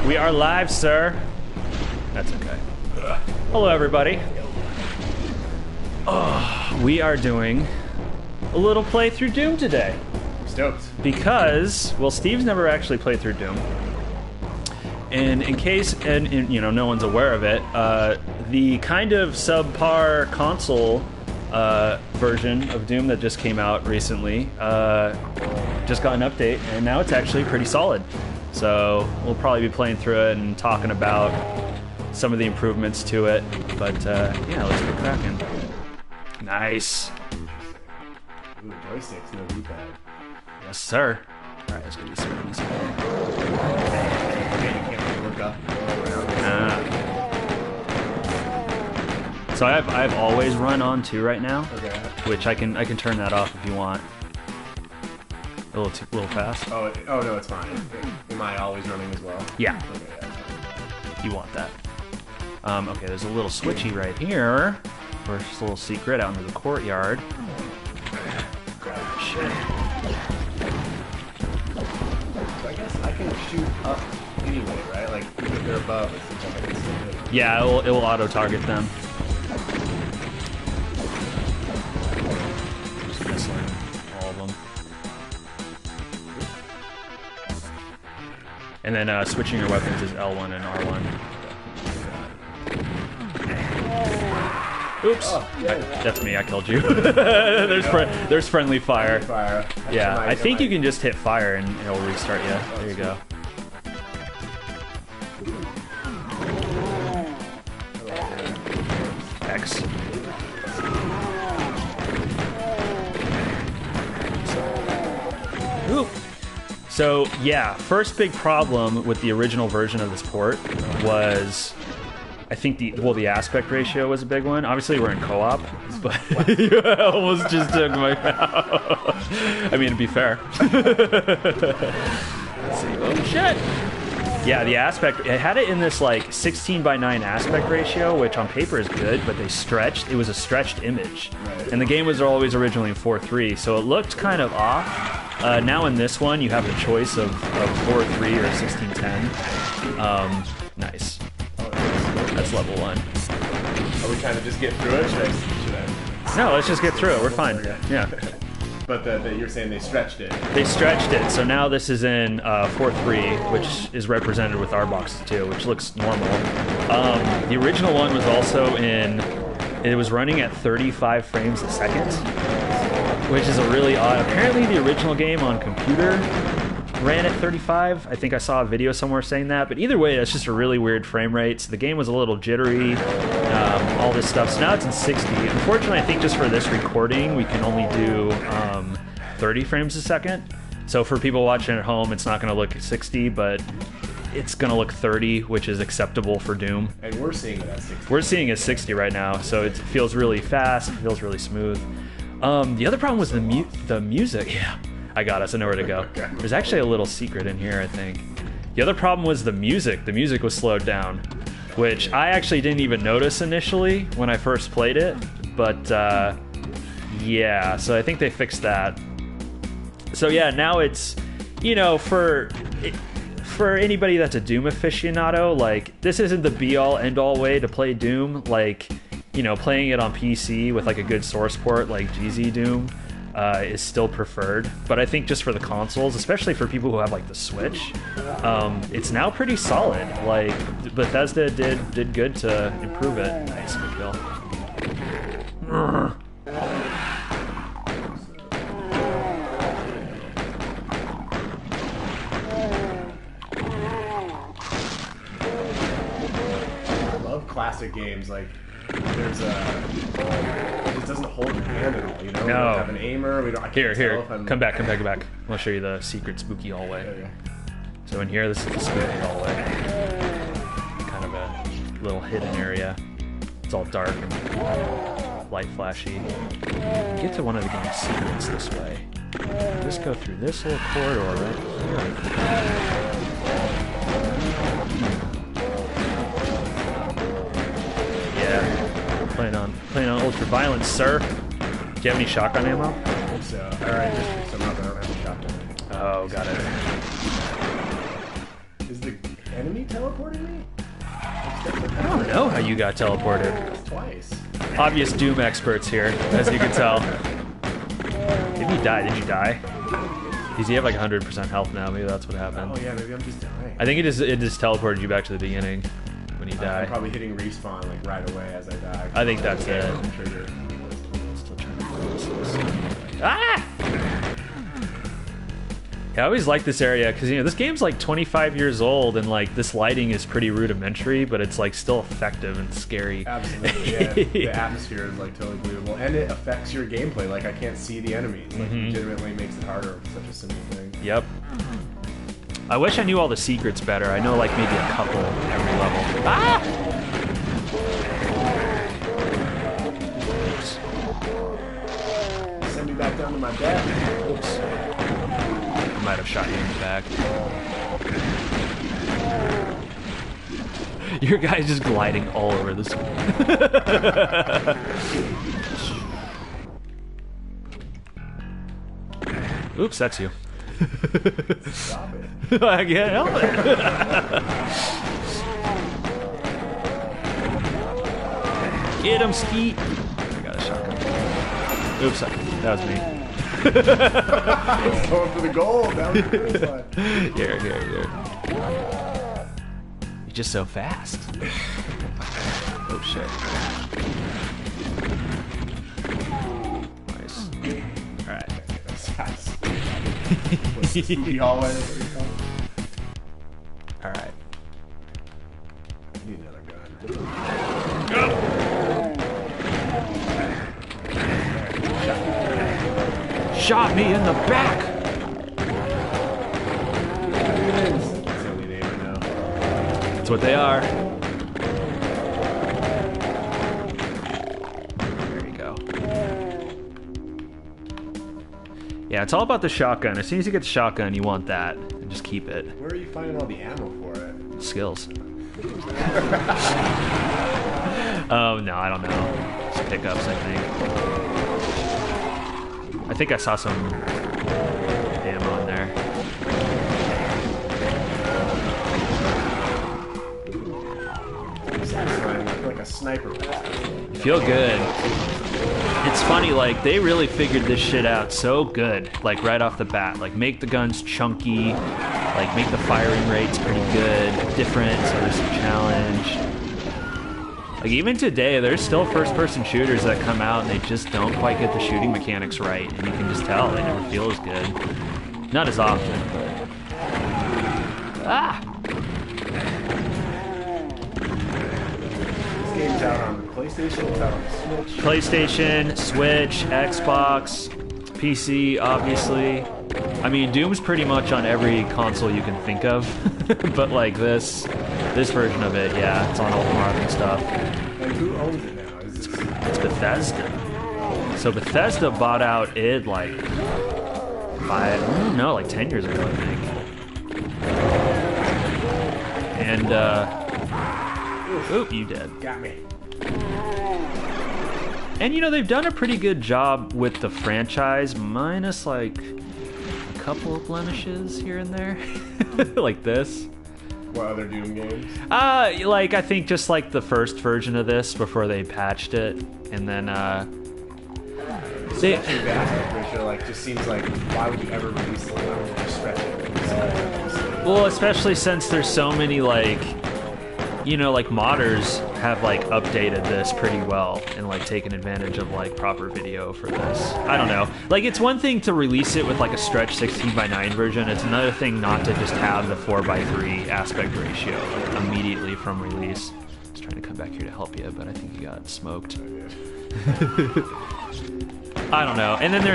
We are live, sir. That's okay. Hello, everybody. Oh, we are doing a little playthrough Doom today. Stoked. Because, well, Steve's never actually played through Doom. And in case, you know, no one's aware of it, the kind of subpar console version of Doom that just came out recently just got an update, and now it's actually pretty solid. So we'll probably be playing through it and talking about some of the improvements to it. But yeah, let's get cracking. Nice. Ooh, joysticks, no D-pad. Yes, sir. All right, let's get these screens. You can't work up. So I've always run on 2 right now, Okay. which I can turn that off if you want. A little fast. Oh no, it's fine. Am I always running as well? Yeah, Okay, yeah, it's fine. you want that. Okay, there's a little switchy right here. First little secret out into the courtyard. Shit. So I guess I can shoot up anyway, right? Like even if they're above, it seems like I can still hit them. Yeah, it will auto target them. Just missing all of them. And then switching your weapons is L1 and R1. Oops, Oh, yeah. that's me. I killed you. there's friendly fire. Fire. Yeah, I think you can just hit fire and it'll restart you. There you go. X. Ooh. So yeah, first big problem with the original version of this port was, I think the aspect ratio was a big one. Obviously we're in co-op, but you almost just took my mouse. I mean, to be fair. Let's see. Oh shit! Yeah, the aspect, it had it in this like 16:9 aspect ratio, which on paper is good, but they stretched. It was a stretched image, and the game was always originally in 4:3, so it looked kind of off. Now in this one, you have the choice of 4:3 or 16:10. Nice. That's level 1. Are we trying to just get through it? Should I? No, let's just get through it. We're fine. Yeah. But you're saying they stretched it. They stretched it, so now this is in 4:3, which is represented with our box 2, which looks normal. The original one was also it was running at 35 frames a second, which is a really odd. Apparently the original game on computer ran at 35. I think I saw a video somewhere saying that, but either way, that's just a really weird frame rate. So the game was a little jittery, all this stuff. So now it's in 60. Unfortunately, I think just for this recording, we can only do 30 frames a second. So for people watching at home, it's not going to look 60, but it's going to look 30, which is acceptable for Doom. And we're seeing it at 60. We're seeing it 60 right now, so it feels really fast, it feels really smooth. The other problem was the music. Yeah, I got us. I know where to go. Okay. There's actually a little secret in here, I think. The other problem was the music. The music was slowed down, which I actually didn't even notice initially when I first played it. But yeah, so I think they fixed that. So yeah, now it's, you know, for anybody that's a Doom aficionado, like, this isn't the be-all, end-all way to play Doom. Like, you know, playing it on PC with like a good source port like GZ Doom is still preferred. But I think just for the consoles, especially for people who have like the Switch, it's now pretty solid. Like, Bethesda did good to improve it. Nice, good kill. Classic games, like there's it just doesn't hold your hand at all, you know? No. We don't have an aimer, I can't tell Here, if I'm... come back. I'll show you the secret spooky hallway. Okay. So in here, this is the spooky hallway. Kind of a little hidden area. It's all dark and light flashy. Get to one of the game's secrets this way. Just go through this little corridor right here. Playing on ultra violence, sir. Do you have any shotgun ammo? I think so. Alright, just somehow I don't have a shotgun. Oh, got it. Is the enemy you teleporting me? I don't know how you got teleported. Twice. Obvious Doom experts here, as you can tell. Maybe he died. Did you die? Does he have like 100% health now? Maybe that's what happened. Oh yeah, maybe I'm just dying. I think it just teleported you back to the beginning when you die. I'm probably hitting respawn like right away as I die. I think that's it. Trigger. Still trying to close this. Ah! Yeah, I always like this area because this game's like 25 years old and like this lighting is pretty rudimentary, but it's like still effective and scary. Absolutely, yeah. The atmosphere is like totally believable, and it affects your gameplay. Like I can't see the enemies. Like legitimately makes it harder for such a simple thing. Yep. I wish I knew all the secrets better. I know like maybe a couple every level. Ah! Send me back down to my death. Oops. I might have shot you in the back. Your guy's just gliding all over this. Oops, that's you. Stop it. I can't help it. Get him, Skeet. I got a shotgun. Oops, that was me. Going for the gold. That was the first one. Here. You're just so fast. Oh shit. Nice. Alright. What's the spooky hallway? Alright. I need another gun. Shot me in the back! That's the only name I know. That's what they are. There you go. Yeah, it's all about the shotgun. As soon as you get the shotgun, you want that. And just keep it. Where are you finding all the ammo for it? Skills. Oh, no, I don't know. Just pickups, I think. I think I saw some ammo in there. Satisfying, like a sniper. Feel good. It's funny, like, they really figured this shit out so good, like, right off the bat. Like, make the guns chunky, like, make the firing rates pretty good, different, so there's some challenge. Like, even today, there's still first-person shooters that come out and they just don't quite get the shooting mechanics right, and you can just tell they never feel as good. Not as often, but... Ah! This game's out on the PlayStation, it's out on the Switch. PlayStation, Switch, Xbox, PC, obviously. I mean, Doom's pretty much on every console you can think of, but like this version of it, yeah, it's on all the modern stuff. And who owns it now? Is this... It's Bethesda. So Bethesda bought it id like 10 years ago, I think. And oop, you dead. Got me. And they've done a pretty good job with the franchise, minus like a couple of blemishes here and there, like this. What other Doom games? Like I think just like the first version of this before they patched it, and then Too bad. I'm pretty sure. Like, just seems like why would you ever release it? Why would you just stretch it? Well, especially since there's so many like modders have like updated this pretty well and like taken advantage of like proper video for this. I don't know. Like, it's one thing to release it with like a stretch 16:9 version. It's another thing not to just have the 4:3 aspect ratio like immediately from release. I was trying to come back here to help you, but I think you got smoked. I don't know. And then there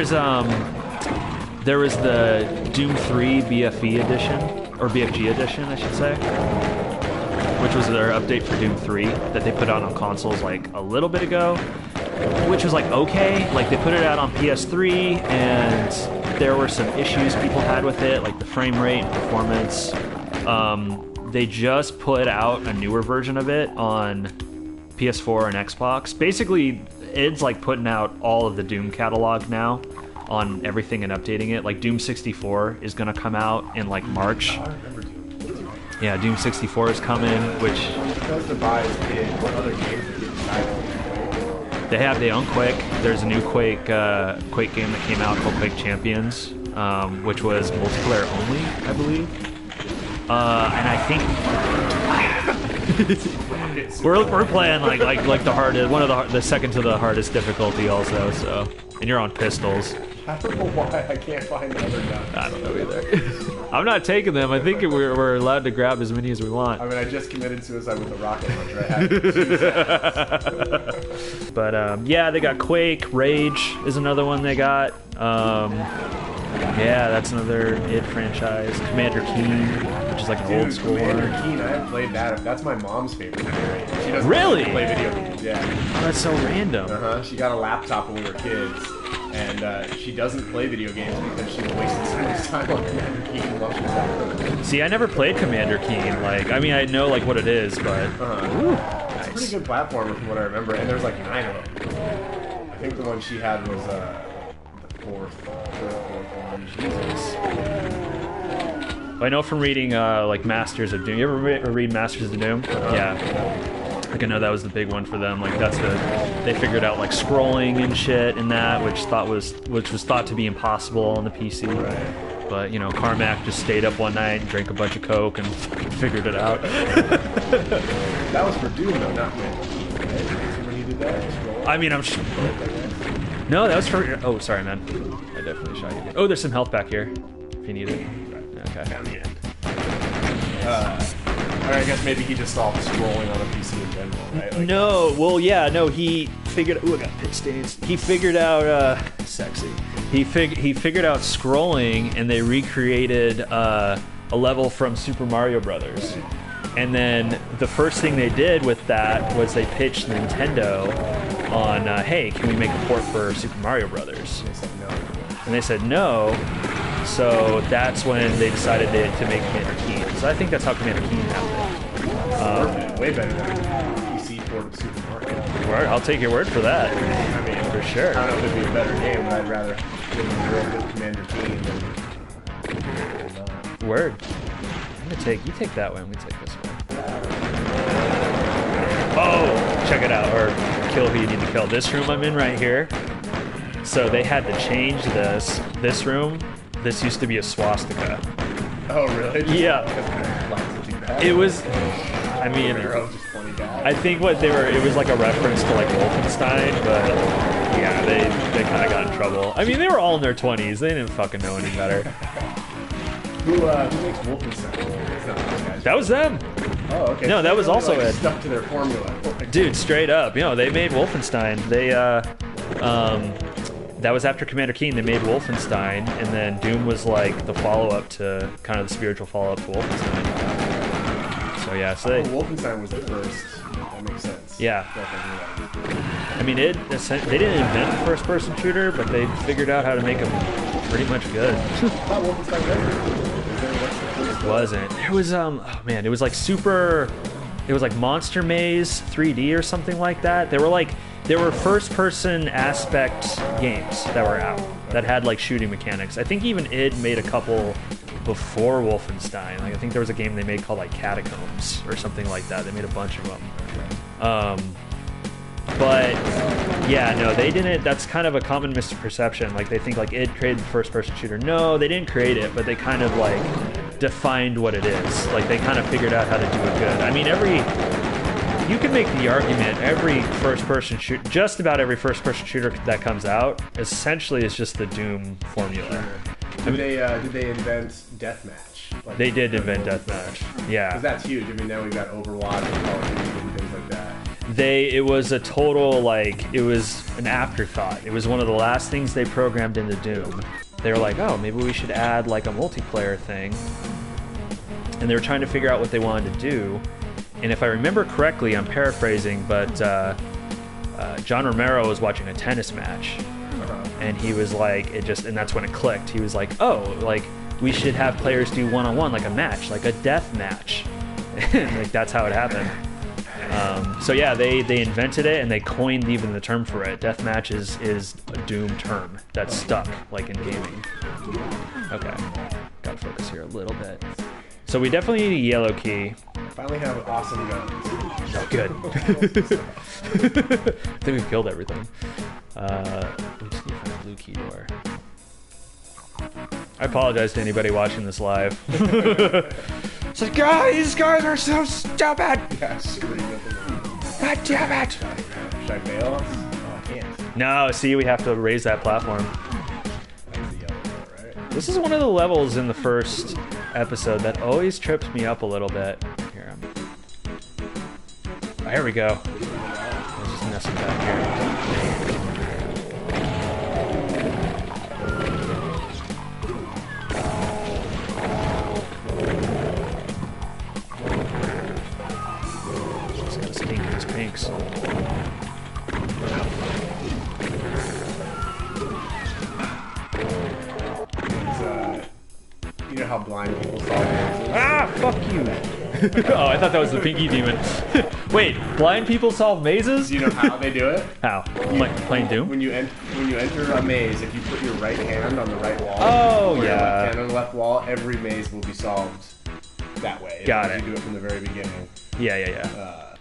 was the Doom 3 BFE edition, or BFG edition, I should say, which was their update for Doom 3 that they put out on consoles like a little bit ago, which was like okay. Like, they put it out on PS3 and there were some issues people had with it, like the frame rate and performance. They just put out a newer version of it on PS4 and Xbox. Basically, it's like putting out all of the Doom catalog now on everything and updating it. Like, Doom 64 is gonna come out in like March. I remember Doom. Yeah, Doom 64 is coming, which Because the buy is big, what other games are getting excited? they own Quake. There's a new Quake Quake game that came out called Quake Champions, which was multiplayer only, I believe. And I think we're playing like the hardest, one of the second to the hardest difficulty also. So, and you're on pistols. I don't know why I can't find the other guns. I don't know either. I'm not taking them. I think we're allowed to grab as many as we want. I mean, I just committed suicide with the rocket launcher. I had to choose that. But yeah, they got Quake. Rage is another one they got. Yeah, that's another id franchise. Commander Keen, which is like an old school Commander one. Keen, I haven't played that. That's my mom's favorite game. She doesn't Really? play video games. Yeah. Oh, that's so random. She got a laptop when we were kids, and she doesn't play video games because she's wasted so much time on Commander Keen while she's at See, I never played Commander Keen. Like, I mean, I know like what it is, but ooh, It's a pretty good platformer from what I remember, and there's like 9 of them. I think the one she had was the fourth one. Jesus. I know from reading like Masters of Doom. You ever read Masters of Doom? Yeah. Like I know that was the big one for them. Like that's they figured out like scrolling and shit in that, which was thought to be impossible on the PC. Right. But you know, Carmack just stayed up one night and drank a bunch of Coke and fucking figured it out. That was for Doom though, not when he did that. Scroll. I mean, I'm sure. No, that was for. Oh, sorry, man. I definitely shot you. Oh, there's some health back here if you need it. Okay. Down the end. Or I guess maybe he just stopped scrolling on a PC in general, right? Like, No, well, yeah, no. He figured. Ooh, I got pit stains. He figured out. Sexy. He figured out scrolling, and they recreated a level from Super Mario Brothers. And then the first thing they did with that was they pitched Nintendo on, hey, can we make a port for Super Mario Brothers? They said no. And they said no. So that's when they decided to make Commander Keen. So I think that's how Commander Keen happened. Way better than PC port of Super Mario. Word, I'll take your word for that. I mean, For sure. I don't know if it'd be a better game, but I'd rather give them a real good Commander Keen than Word. I'm gonna take, you take that one, we take this one. Oh, check it out, or kill who you need to kill. This room I'm in right here. So they had to change this room. This used to be a swastika. Oh, really? Yeah. It was, I mean, Romero just funny guy. I think what they were, it was like a reference to like Wolfenstein, but yeah, they kind of got in trouble. I mean, they were all in their 20s. They didn't fucking know any better. Who makes Wolfenstein? It's not those guys. That was them. Oh, okay. No, that was also like Ed. Stuck to their formula. Dude, straight up. You know, they made Wolfenstein. They, that was after Commander Keen. They made Wolfenstein, and then Doom was like the follow-up to, kind of the spiritual follow-up to Wolfenstein. So yeah, so they... Wolfenstein was the first. That makes sense. Yeah. Definitely. I mean, they didn't invent the first-person shooter, but they figured out how to make them pretty much good. I thought Wolfenstein Wasn't. There was, oh man, it was like super... It was like Monster Maze 3D or something like that. They were first-person aspect games that were out that had like shooting mechanics. I think even id made a couple before Wolfenstein. Like I think there was a game they made called like Catacombs or something like that. They made a bunch of them. But yeah, no, they didn't. That's kind of a common misperception. Like they think like id created the first-person shooter. No, they didn't create it, but they kind of like defined what it is. Like they kind of figured out how to do it good. I mean, you can make the argument every first-person shoot, just about every first-person shooter that comes out, essentially is just the Doom formula. Did they invent deathmatch? Like, They did invent deathmatch. Yeah. Because that's huge. I mean, now we've got Overwatch and Call of Duty and things like that. It was a total, like, it was an afterthought. It was one of the last things they programmed into Doom. They were like, oh, maybe we should add, like, a multiplayer thing. And they were trying to figure out what they wanted to do. And if I remember correctly, I'm paraphrasing, but John Romero was watching a tennis match. And he was like, and that's when it clicked. He was like, oh, like, we should have players do one-on-one, like a match, like a death match. Like, that's how it happened. So yeah, they invented it and they coined even the term for it. Deathmatch is a Doom term that's stuck, like in gaming. Okay, gotta focus here a little bit. So we definitely need a yellow key. Finally have awesome guns. Oh, good. I think we've killed everything. We just need to find a blue key door. I apologize to anybody watching this live. It's like, guys, these guys are so stupid! Yeah, scream at them. God damn it! Should I bail? Oh, I can't. No, see, we have to raise that platform. That's the yellow door, right? This is one of the levels in the first episode that always trips me up a little bit. Here, oh, here we go. Let's just mess with that here. Just gotta stink these pinks. You know how blind people solve mazes? Ah, fuck you. Oh, I thought that was the pinky demon. Wait, blind people solve mazes? Do you know how they do it? How? Like playing Doom? When you enter a maze, if you put your right hand on the right wall, Oh, or your yeah. left hand on the left wall, every maze will be solved that way. Got If it. You do it from the very beginning. Yeah.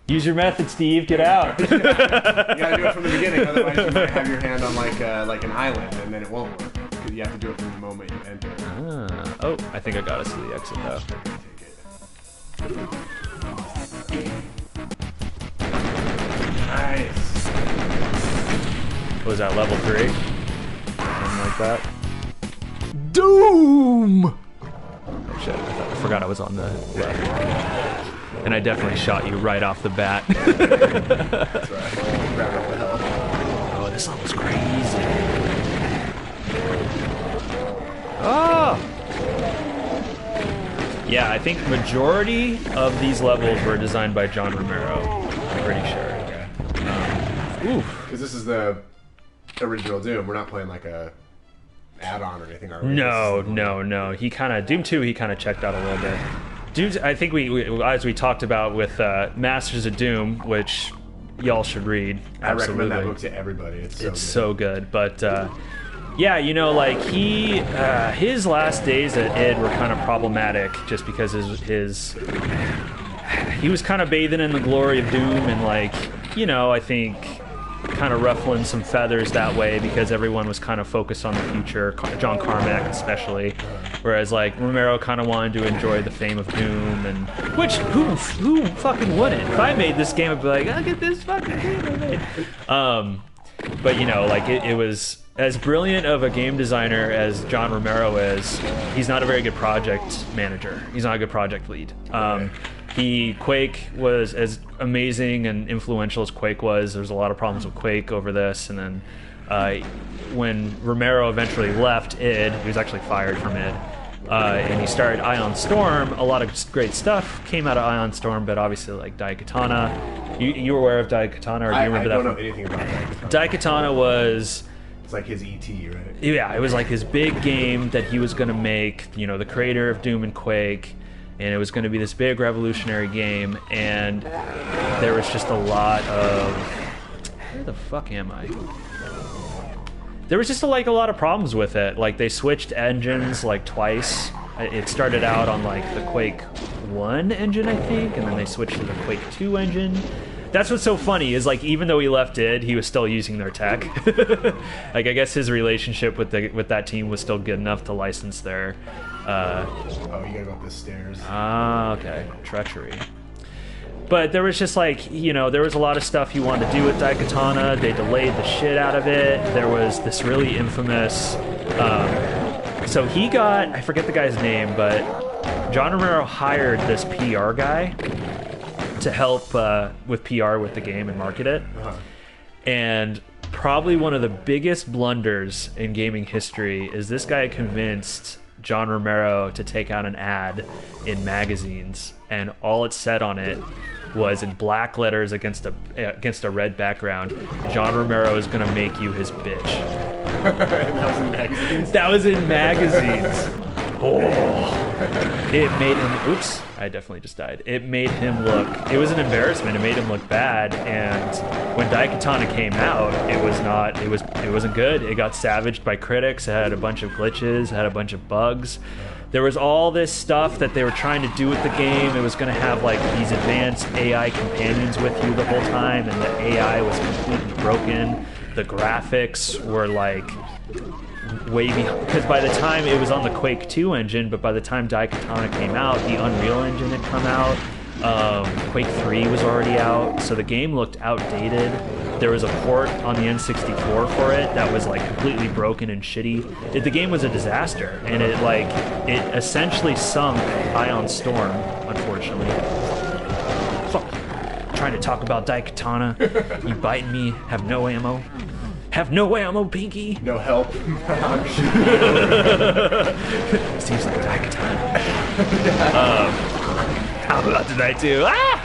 Use your method, Steve. Get out. You gotta do it from the beginning, otherwise you might have your hand on like an island, and then it won't work. Because you have to do it from the moment you enter. Oh, I think I got us to the exit though. Take it. Nice. What was that, level 3? Something like that. Doom! Oh shit, I forgot I was on the left. And I definitely shot you right off the bat. That's right. Grab all the health. Oh, this level's crazy. Oh! Yeah, I think majority of these levels were designed by John Romero. I'm pretty sure. Okay. Oof. Because this is the original Doom. We're not playing like a add-on or anything, are we? No. He kind of Doom 2. He kind of checked out a little bit. Doom. I think we as we talked about with Masters of Doom, which y'all should read. I Absolutely. recommend that book to everybody. It's so good. But yeah, you know, like his last days at id were kind of problematic, just because he was kind of bathing in the glory of Doom, and like, you know, I think kind of ruffling some feathers that way because everyone was kind of focused on the future, John Carmack especially, whereas like Romero kind of wanted to enjoy the fame of Doom, and which who fucking wouldn't? If I made this game, I'd be like, look at this fucking game I made. But you know, like it was as brilliant of a game designer as John Romero is. He's not a very good project manager. He's not a good project lead. Quake was as amazing and influential as Quake was. There was a lot of problems with Quake over this, and then when Romero eventually left id, he was actually fired from id, and he started Ion Storm. A lot of great stuff came out of Ion Storm, but obviously like Daikatana. You were aware of Daikatana, or do you remember that? I don't know anything about Daikatana. Daikatana was... It's like his E.T., right? Yeah, it was like his big game that he was going to make, you know, the creator of Doom and Quake, and it was going to be this big revolutionary game, and there was just a lot of... Where the fuck am I? There was just a lot of problems with it. Like, they switched engines like twice. It started out on like the Quake 1 engine, I think, and then they switched to the Quake 2 engine. That's what's so funny is like even though he left id, he was still using their tech. Like I guess his relationship with that team was still good enough to license their. Oh, you gotta go up the stairs. Ah, okay, treachery. But there was just like, you know, there was a lot of stuff he wanted to do with Daikatana. They delayed the shit out of it. There was this really infamous. So he got, I forget the guy's name, but John Romero hired this PR guy to help with PR with the game and market it. And probably one of the biggest blunders in gaming history is this guy convinced John Romero to take out an ad in magazines, and all it said on it was in black letters against a red background, John Romero is gonna make you his bitch. That was in magazines? That was in magazines. Oh. It made him. Oops, I definitely just died. It made him look. It was an embarrassment. It made him look bad. And when Daikatana came out, it was not. It wasn't good. It got savaged by critics. It had a bunch of glitches. It had a bunch of bugs. There was all this stuff that they were trying to do with the game. It was going to have like these advanced AI companions with you the whole time, and the AI was completely broken. The graphics were like way behind, because by the time it was on the Quake 2 engine, but by the time Daikatana came out, the Unreal Engine had come out. Quake 3 was already out, so the game looked outdated. There was a port on the N64 for it that was like completely broken and shitty. The game was a disaster, and it essentially sunk Ion Storm, unfortunately. Fuck. Trying to talk about Daikatana. You biting me, have no ammo. Have no ammo, Pinky. No help. Seems like Daikatana. I'm about to die too. Ah!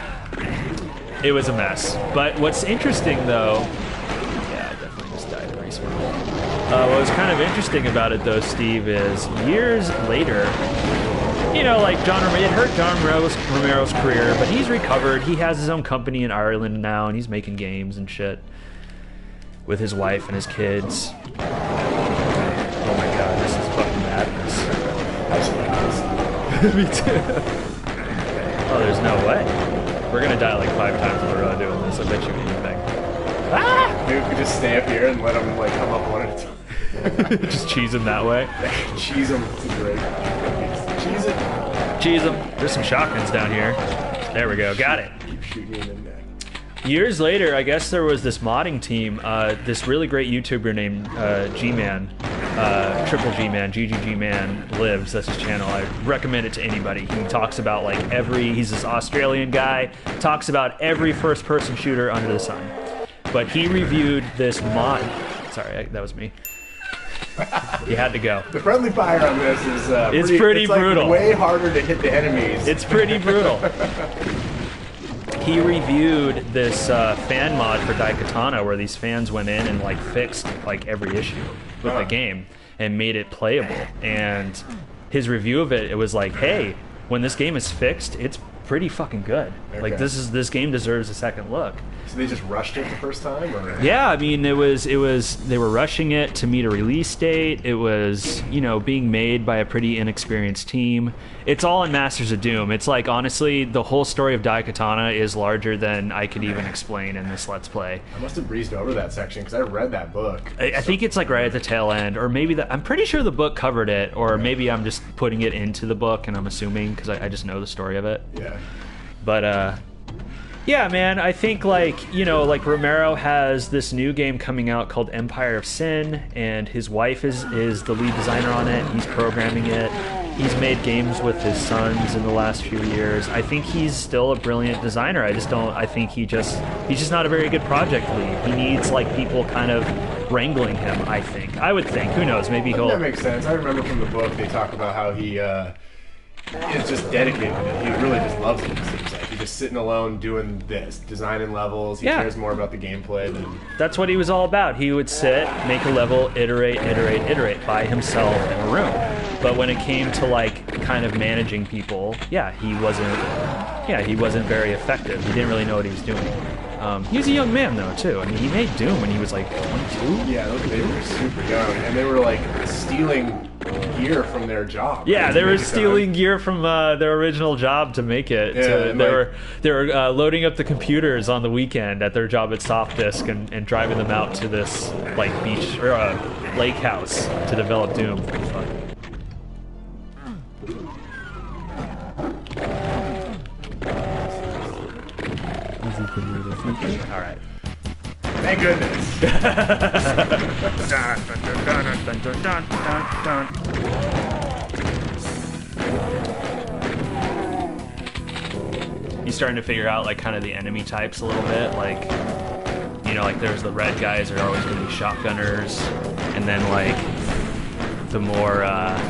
It was a mess. But what's interesting, though... Yeah, I definitely just died very small. What was kind of interesting about it, though, Steve, is years later... You know, like, it hurt John Romero's career, but he's recovered. He has his own company in Ireland now, and he's making games and shit with his wife and his kids. Oh my god, this is fucking madness. Me too. Oh, there's no way. We're gonna die like 5 times in a row doing this. I bet you anything. Ah! Maybe we could just stay up here and let them like come up one at a time. Just cheese him that way. Cheese them. It's great. Cheese it. Cheese him. There's some shotguns down here. There we go. Got it. Keep shooting him in there. Years later, I guess there was this modding team, this really great YouTuber named G-Man, Triple G-Man, GGG-Man Lives, that's his channel. I recommend it to anybody. He talks about like he's this Australian guy, talks about every first-person shooter under the sun. But he reviewed this mod, sorry, that was me. You had to go. The friendly fire on this is it's pretty brutal. Like way harder to hit the enemies. It's pretty brutal. He reviewed this fan mod for Daikatana where these fans went in and like fixed like every issue with the game and made it playable. And his review of it was like, hey, when this game is fixed, it's pretty fucking good. Okay. Like this game deserves a second look. So they just rushed it the first time, or? Yeah, I mean it was they were rushing it to meet a release date. It was, you know, being made by a pretty inexperienced team. It's all in Masters of Doom. It's like, honestly, the whole story of Daikatana is larger than I could even explain in this Let's Play. I must have breezed over that section because I read that book. I think it's like right at the tail end, or maybe I'm pretty sure the book covered it, or maybe I'm just putting it into the book and I'm assuming because I just know the story of it. Yeah. But yeah, man, I think like, you know, like Romero has this new game coming out called Empire of Sin, and his wife is the lead designer on it. He's programming it. He's made games with his sons in the last few years. I think he's still a brilliant designer. I think he's just not a very good project lead. He needs like people kind of wrangling him, I would think. Who knows? Maybe he'll... That makes sense. I remember from the book they talk about how he is just dedicated to it. He really just loves it, it seems like. He's just sitting alone doing this, designing levels. He cares more about the gameplay than... That's what he was all about. He would sit, make a level, iterate by himself in a room. But when it came to like kind of managing people, he wasn't very effective. He didn't really know what he was doing. He was a young man though too. I mean, he made Doom when he was like 22. Yeah, they were super young, and they were like stealing gear from their job. Yeah, they were stealing gear from their original job to make it. Yeah, they were loading up the computers on the weekend at their job at Softdisk and driving them out to this like beach or lake house to develop Doom. All right. Thank goodness. He's starting to figure out like kind of the enemy types a little bit, like, you know, like there's the red guys are always going to be shotgunners, and then like the more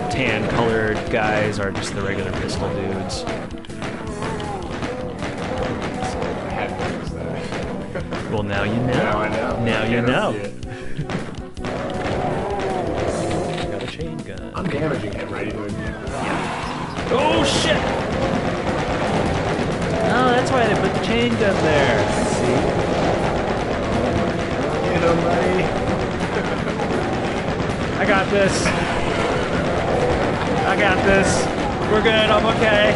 tan colored guys are just the regular pistol dudes. Well, now you know. Now I know. Now you know. Got a chain gun. I'm damaging him, right? Yeah. Oh shit! Oh, that's why they put the chain gun there. I see. Get him, buddy. I got this. I got this. We're good. I'm okay.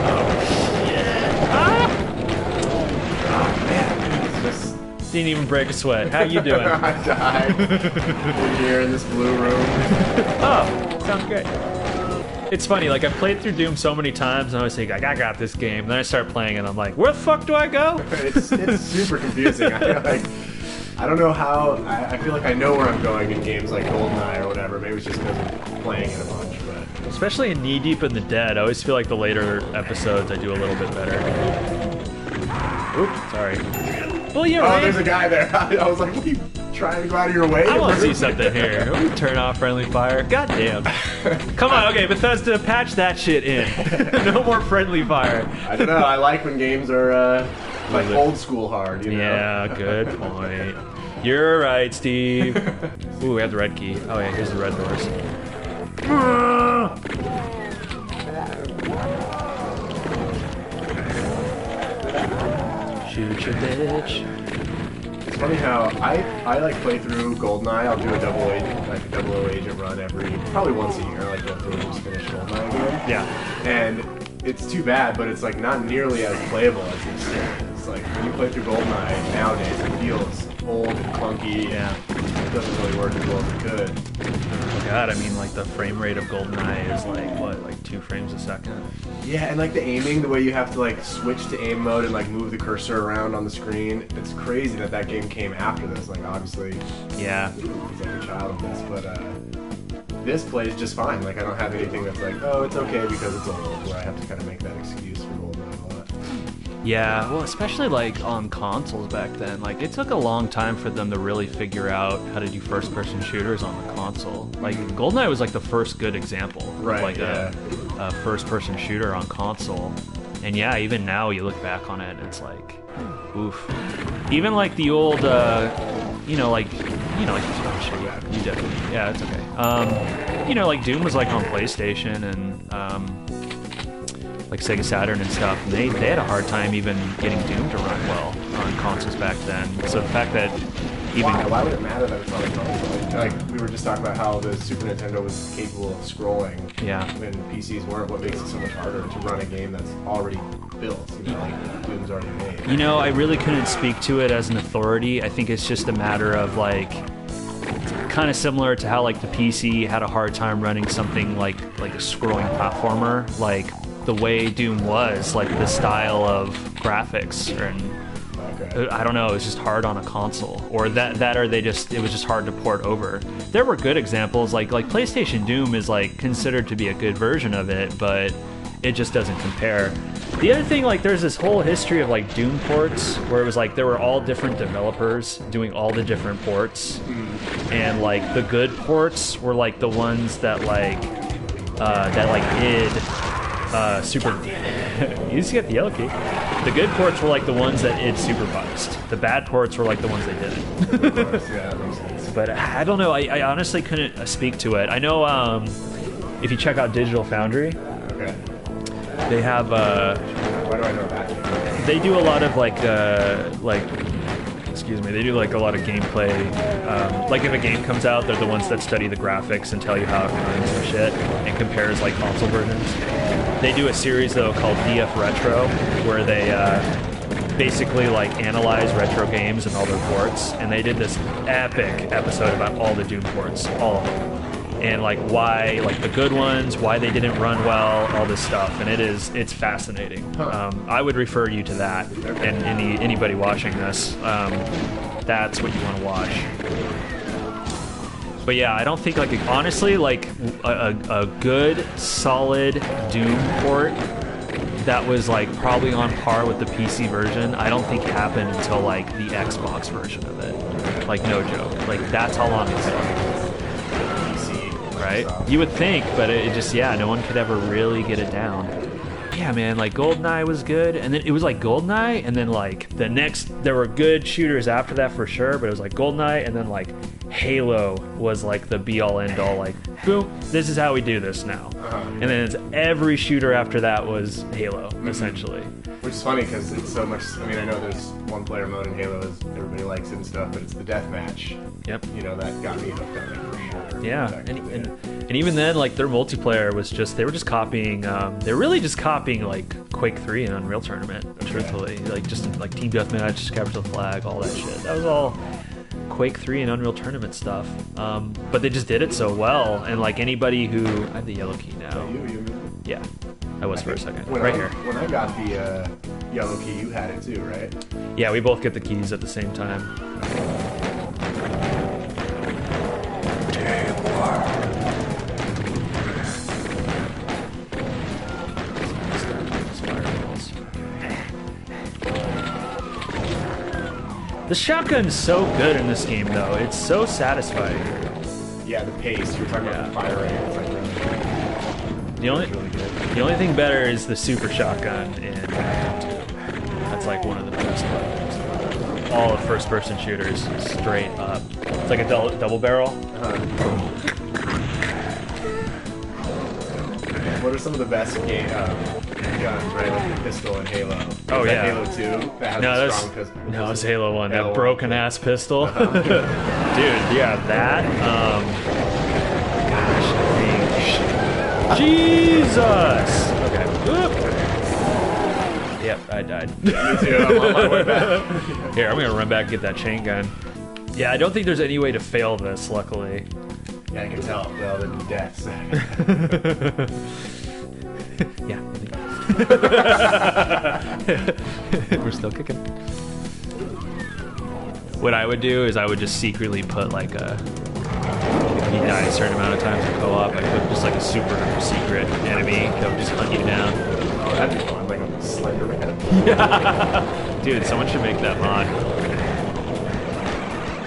Oh shit! Ah! Oh man, it's just. Didn't even break a sweat. How you doing? I died. We're here in this blue room. Oh, sounds great. It's funny, like I've played through Doom so many times and I always think like I got this game. Then I start playing and I'm like, where the fuck do I go? It's super confusing. I don't know how. I feel like I know where I'm going in games like GoldenEye or whatever. Maybe it's just because I'm playing it a bunch. But especially in Knee Deep in the Dead, I always feel like the later episodes I do a little bit better. Oops, sorry. Well, yeah, right. Oh, there's a guy there. I was like, what are you trying to go out of your way? I want to see something here. Turn off friendly fire. God damn. Come on, okay, Bethesda, patch that shit in. No more friendly fire. I don't know. I like when games are like old school hard. You know? Yeah, good point. You're right, Steve. Ooh, we have the red key. Oh yeah, here's the red doors. Shoot your bitch. It's funny how I like play through GoldenEye. I'll do a double agent run probably once a year. Like go through and just finish GoldenEye again. Yeah. And it's too bad, but it's like not nearly as playable as it used to. It's like when you play through GoldenEye nowadays, it feels old and clunky. Yeah. It doesn't really work as well as it could. Oh god, I mean like the frame rate of GoldenEye is like what, like 2 frames a second? Yeah, and like the aiming, the way you have to like switch to aim mode and like move the cursor around on the screen. It's crazy that game came after this. Like obviously, yeah, he's like a child of this, but this plays just fine. Like I don't have anything that's like, oh, it's okay because it's old, where I have to kind of make that excuse for GoldenEye a lot. Yeah, well, especially like on consoles back then. Like it took a long time for them to really figure out how to do first-person shooters on the console. Like GoldenEye was like the first good example of like a first-person shooter on console. And yeah, even now you look back on it, it's like, oof. Even like the old, oh shit, you definitely, yeah, it's okay. Like Doom was like on PlayStation and like Sega Saturn and stuff, and they had a hard time even getting Doom to run well on consoles back then. So the fact that even why would it matter that it's on a console? Like we were just talking about how the Super Nintendo was capable of scrolling, when PCs weren't. What makes it so much harder to run a game that's already built? Like Doom's already made. I really couldn't speak to it as an authority. I think it's just a matter of like, kind of similar to how like the PC had a hard time running something like a scrolling platformer, like the way Doom was, like the style of graphics, and I don't know, it was just hard on a console, or it was just hard to port over. There were good examples, like PlayStation Doom is like considered to be a good version of it, but it just doesn't compare. The other thing, like there's this whole history of like Doom ports where it was like there were all different developers doing all the different ports, and like the good ports were like the ones that id super. You just get the yellow key. The good ports were like the ones that id supervised. The bad ports were like the ones they didn't. Yeah, that makes sense. But I don't know. I honestly couldn't speak to it. I know if you check out Digital Foundry, they have. Why do I know that? They do a lot of they do like a lot of gameplay. Like if a game comes out, they're the ones that study the graphics and tell you how it runs and shit, and compares like console versions. They do a series though called DF Retro, where they basically like analyze retro games and all their ports, and they did this epic episode about all the Doom ports, all of them, and like why, like the good ones, why they didn't run well, all this stuff, and it's fascinating. I would refer you to that, and anybody watching this, that's what you want to watch. But yeah, I don't think honestly a good solid Doom port that was like probably on par with the PC version, I don't think happened until like the Xbox version of it. Like no joke, like that's how long it took. Right? You would think, but it just, no one could ever really get it down. yeah, man, like GoldenEye was good, and then it was like GoldenEye, and then like the next, there were good shooters after that for sure, but it was like GoldenEye, and then like Halo was like the be-all end-all, like boom, this is how we do this now. And then it's every shooter after that was Halo, essentially. Which is funny because it's so much. I mean, I know there's one-player mode in Halo, everybody likes it and stuff, but it's the deathmatch. Yep. You know, that got me hooked on it for sure. Yeah, and even then, like their multiplayer was just, they were just copying. They're really just copying like Quake 3 and Unreal Tournament. Truthfully, like just like team deathmatch, capture the flag, all that shit. That was all Quake 3 and Unreal Tournament stuff. But they just did it so well, and like anybody who, I have the yellow key now. Yeah, I was for a second. Right here. When I got the yellow key, you had it too, right? Yeah, we both get the keys at the same time. The shotgun's so good in this game, though. It's so satisfying. Yeah, the pace. You're talking about the fire rate. It's like really the only thing better is the super shotgun in that's like one of the best weapons. All of first-person shooters, straight up. It's like a double barrel. What are some of the best guns, right? Like the pistol in Halo. Oh, yeah. Halo 2? That has a strong pistol. No, it's Halo 1. That broken-ass pistol. Uh-huh. Dude, yeah, that. Gosh, I think... Jesus! Okay. Whoop. Yep, I died. Me too. I'm on my way back. Here, I'm gonna run back and get that chain gun. Yeah, I don't think there's any way to fail this, luckily. Yeah, I can tell. Well, the deaths. Yeah. We're still kicking. What I would do is I would just secretly put like a, if you die a certain amount of times in co-op, I put just like a super secret enemy that would just hunt you down. Oh, that'd be fun. Like a Slender Man. Yeah. Dude, someone should make that mod.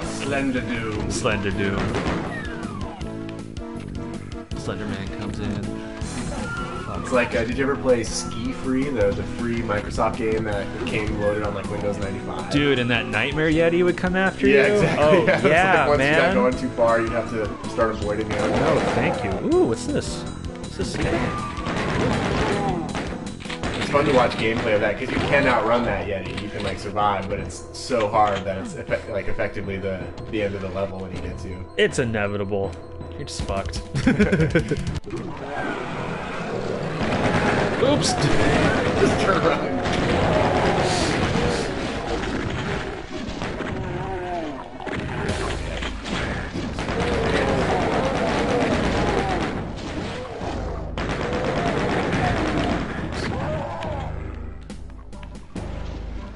Slender Doom. Slender Doom. Slender Man comes in. It's like, did you ever play Ski Free, the free Microsoft game that came loaded on like Windows 95? Dude, and that Nightmare Yeti would come after you? Yeah, exactly. Oh, yeah, like once man. you got going too far, you'd have to start avoiding it. Oh, thank you. Ooh, what's this? What's this thing? It's fun to watch gameplay of that because you can outrun that Yeti. You can like survive, but it's so hard that it's effectively the end of the level when you get to. It's inevitable. You're just fucked. Oops. Just turn around.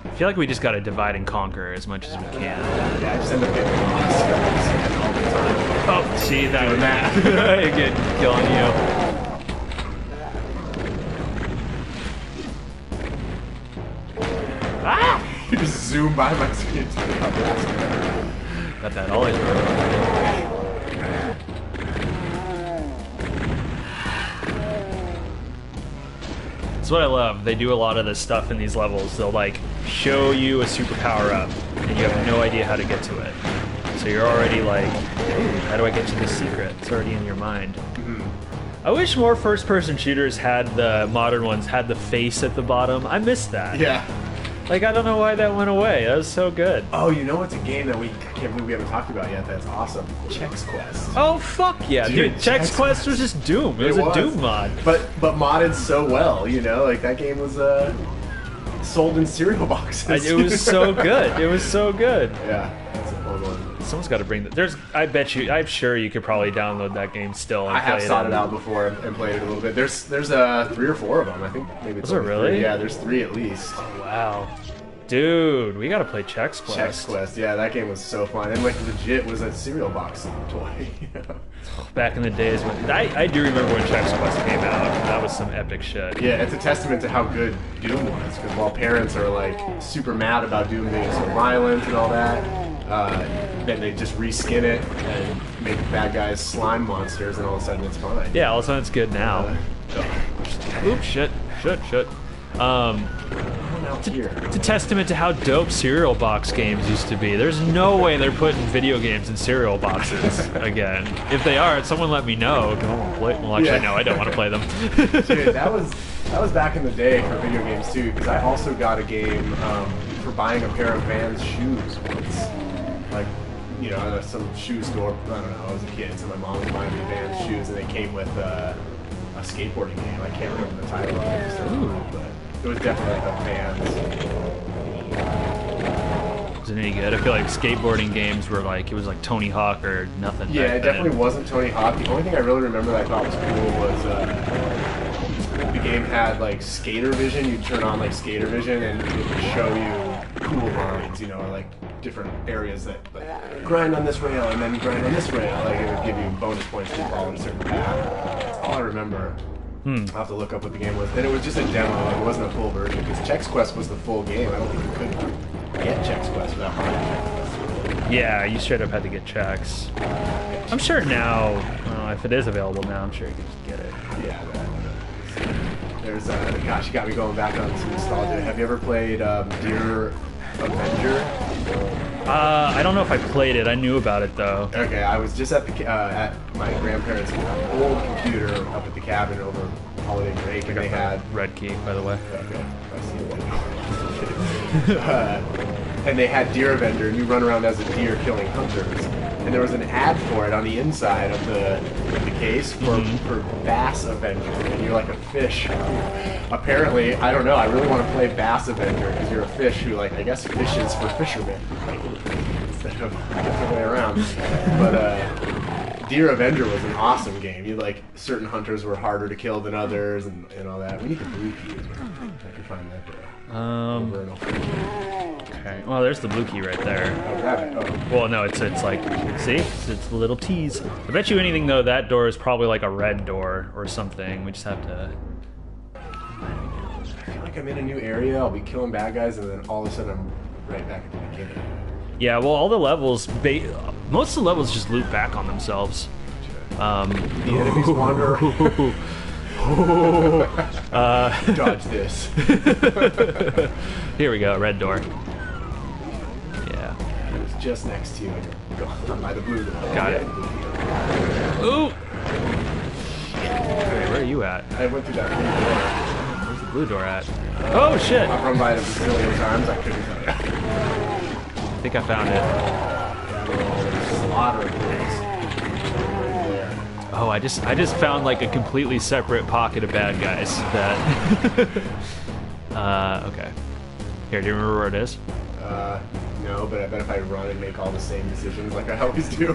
I feel like we just gotta divide and conquer as much as we can. Yeah, I just end up getting lost all the time. Oh, see, that was that. Again, killing you. You just zoom by my screen. Got that always bro. That's what I love. They do a lot of this stuff in these levels. They'll like show you a super power up, and you have no idea how to get to it. So you're already like, ooh, how do I get to this secret? It's already in your mind. I wish more first-person shooters had the modern ones had the face at the bottom. I missed that. Yeah. Like, I don't know why that went away. That was so good. Oh, you know what's a game that I can't believe we haven't talked about yet that's awesome? Chex Quest. Oh, fuck yeah, dude. Chex Quest was just Doom. It was a Doom mod. But modded so well, you know? Like, that game was sold in cereal boxes. It was so good. It was so good. Yeah, that's a fun one. Someone's got to bring that. I'm sure you could probably download that game still and I have play sought it out before and played it a little bit. There's 3 or 4 of them. I think maybe it's Is there really? 3. Yeah, there's 3 at least. Oh, wow. Dude, we gotta play Chex Quest. Chex Quest, yeah, that game was so fun. And like legit was a cereal box toy. Back in the days when I do remember when Chex Quest came out. That was some epic shit. Yeah, it's a testament to how good Doom was. Because while parents are like super mad about Doom being so violent and all that, then they just reskin it and make bad guys slime monsters, and all of a sudden it's fine. Yeah, all of a sudden it's good now. Oops, shit. Shut. It's a testament to how dope cereal box games used to be. There's no way they're putting video games in cereal boxes again. If they are, someone let me know. I want to play. Well, actually, no, I don't want to play them. Dude, that was back in the day for video games too. Because I also got a game for buying a pair of Vans shoes once. Like, you know, at some shoe store. I don't know. I was a kid, so my mom was buying me Vans shoes, and they came with a skateboarding game. I can't remember the title of it, but it was definitely like a Vans. Was it any good? I feel like skateboarding games were like, it was like Tony Hawk or nothing. Yeah, it definitely wasn't Tony Hawk. The only thing I really remember that I thought was cool was the game had like skater vision. You'd turn on like skater vision and it would show you cool lines, you know, or like different areas that like grind on this rail and then grind on this rail. Like it would give you bonus points to follow a certain path. That's all I remember. I'll have to look up what the game was. Then it was just a demo. It wasn't a full version because Chex Quest was the full game. I don't think you could get Chex Quest without buying Chex Quest. Yeah, you straight up had to get Chex. I'm sure now, if it is available now, I'm sure you can just get it. Yeah. There's gosh, you got me going back on some nostalgia. Have you ever played Dear Avenger? I don't know if I played it. I knew about it though. Okay, I was just at my grandparents' old computer up at the cabin over holiday break, and they had red key, by the way. Okay, I see that. And they had Deer Avenger, and you run around as a deer killing hunters. And there was an ad for it on the inside of the case for Bass Avenger, and you're like a fish. Apparently, I don't know. I really want to play Bass Avenger because you're a fish who, like, I guess fishes for fishermen instead of the other way around. But Deer Avenger was an awesome game. You like certain hunters were harder to kill than others, and all that. We need the blue key as well. I can find that there. Okay. Well, there's the blue key right there. Oh, grab it. Oh. Well, no, it's like, see, it's the little T's. I bet you anything though, that door is probably like a red door or something. We just have to. I feel like I'm in a new area. I'll be killing bad guys, and then all of a sudden I'm right back at the beginning. Yeah. Well, all the levels, most of the levels just loop back on themselves. The enemies wander. Dodge this. Here we go, red door. Yeah. It was just next to you. Go by the blue door. Got it. Ooh! Okay, where are you at? I went through that blue door. Where's the blue door at? Oh shit! I've run by it a bazillion times. I couldn't tell you. I think I found it. Slaughter place. Oh, I just found like a completely separate pocket of bad guys that. Okay. Here, do you remember where it is? No, but I bet if I run and make all the same decisions like I always do.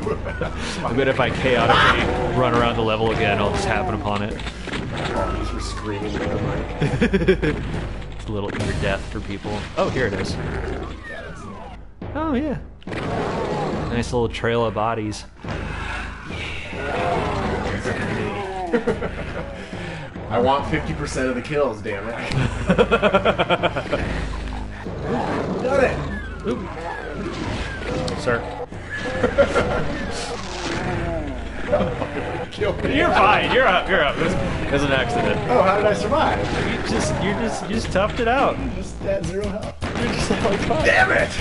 I bet if I chaotically run around the level again, I'll just happen upon it. These were screaming in the mic. It's a little eager death for people. Oh, here it is. Yeah, that's it. Oh, yeah. Nice little trail of bodies. I want 50% of the kills, damn it. Got it! Oop. Sir. You're fine. You're up. It was an accident. Oh, how did I survive? You just toughed it out. Just at 0 health. You're just like, fine. Damn it!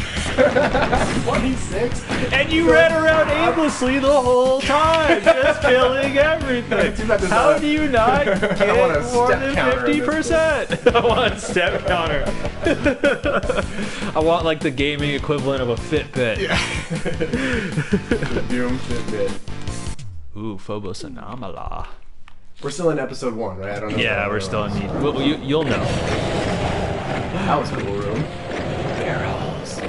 26. And you ran around aimlessly the whole time, just killing everything. How do you not get more than 50%? I want a step counter. I want like the gaming equivalent of a Fitbit. Yeah. The Doom Fitbit. Ooh, Phobos Anomala. We're still in episode 1, right? I don't know. Yeah, we're still in the. Well, you'll know. That was a cool room. Barrels.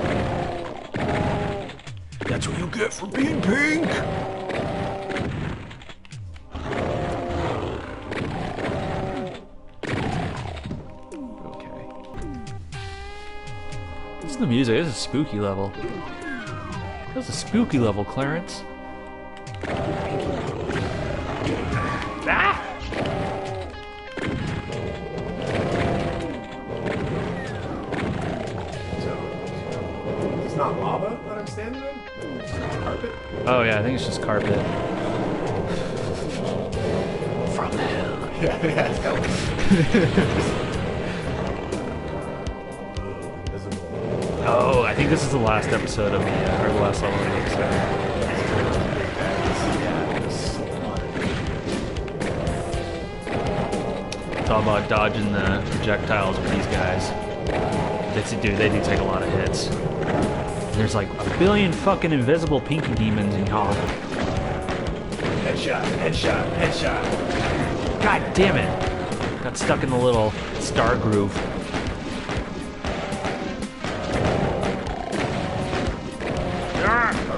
That's what you get for being pink. Okay. This is the music. This is a spooky level. This is a spooky level, Clarence. Ah! It's not lava that I'm standing in? It's carpet? Oh yeah, I think it's just carpet. From hell. Yeah, it's I think this is the last episode of the, or the last level of the episode. It's all about dodging the projectiles with these guys. They do take a lot of hits. And there's like a billion fucking invisible pinky demons in y'all. Headshot, headshot, headshot. God damn it. Got stuck in the little star groove.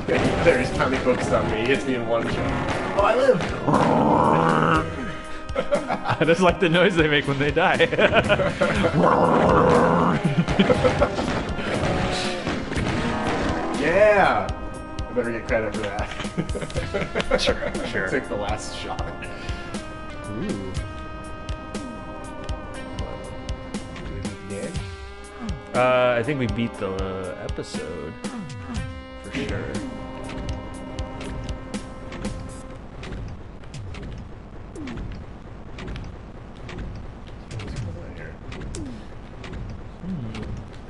Okay, there's tiny focused on me. He hits me in one shot. Oh, I live! I just like the noise they make when they die. Yeah! I better get credit for that. Sure. Take the last shot. Ooh. I think we beat the episode for sure.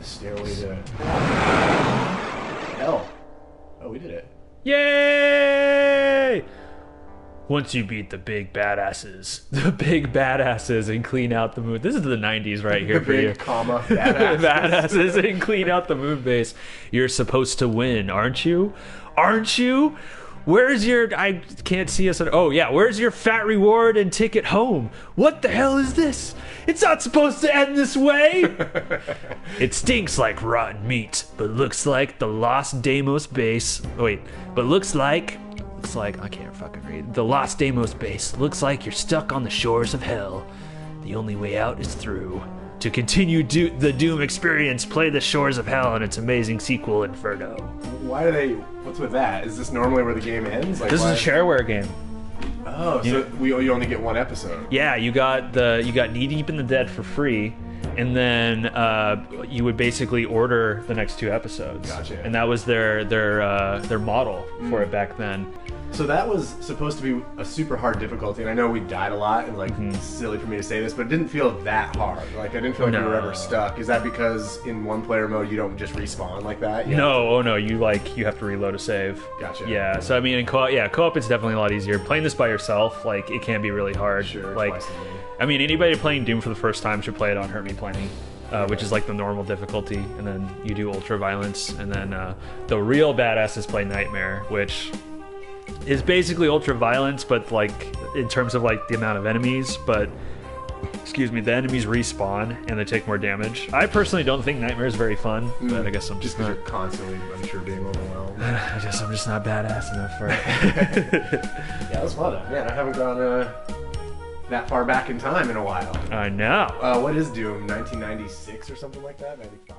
Stairway to hell. Oh, we did it. Yay! Once you beat the big badasses, and clean out the moon. This is the 90s right here for you. Badasses and clean out the moon base. You're supposed to win, aren't you? Aren't you? Where's your... I can't see us... Oh, yeah. Where's your fat reward and ticket home? What the hell is this? It's not supposed to end this way! It stinks like rotten meat, but looks like the Lost Deimos base... Wait. But looks like... I can't fucking read. The Lost Deimos base. Looks like you're stuck on the shores of hell. The only way out is through. To continue the Doom experience, play The Shores of Hell and its amazing sequel, Inferno. Why do they... What's with that? Is this normally where the game ends? Like, this is a shareware game. Oh, so you only get one episode. Yeah, you got Knee Deep in the Dead for free, and then you would basically order the next 2 episodes. Gotcha. And that was their model for it back then. So that was supposed to be a super hard difficulty, and I know we died a lot, and it's silly for me to say this, but it didn't feel that hard. Like, I didn't feel like we were ever stuck. Is that because in one-player mode you don't just respawn like that? No, you have to reload a save. Gotcha. Yeah, so I mean, in co-op it's definitely a lot easier. Playing this by yourself, like, it can be really hard. Sure. Like, I mean, anybody playing Doom for the first time should play it on Hurt Me Plenty. Which is like the normal difficulty, and then you do ultra violence, and then the real badasses play Nightmare, which is basically ultra violence, but like in terms of like the amount of enemies. But the enemies respawn and they take more damage. I personally don't think Nightmare is very fun, but I guess I'm just because you're constantly, I'm sure, being overwhelmed. I guess I'm just not badass enough for it. Yeah, that was fun. Man, I haven't gone that far back in time in a while. I know. What is Doom? 1996 or something like that? 95?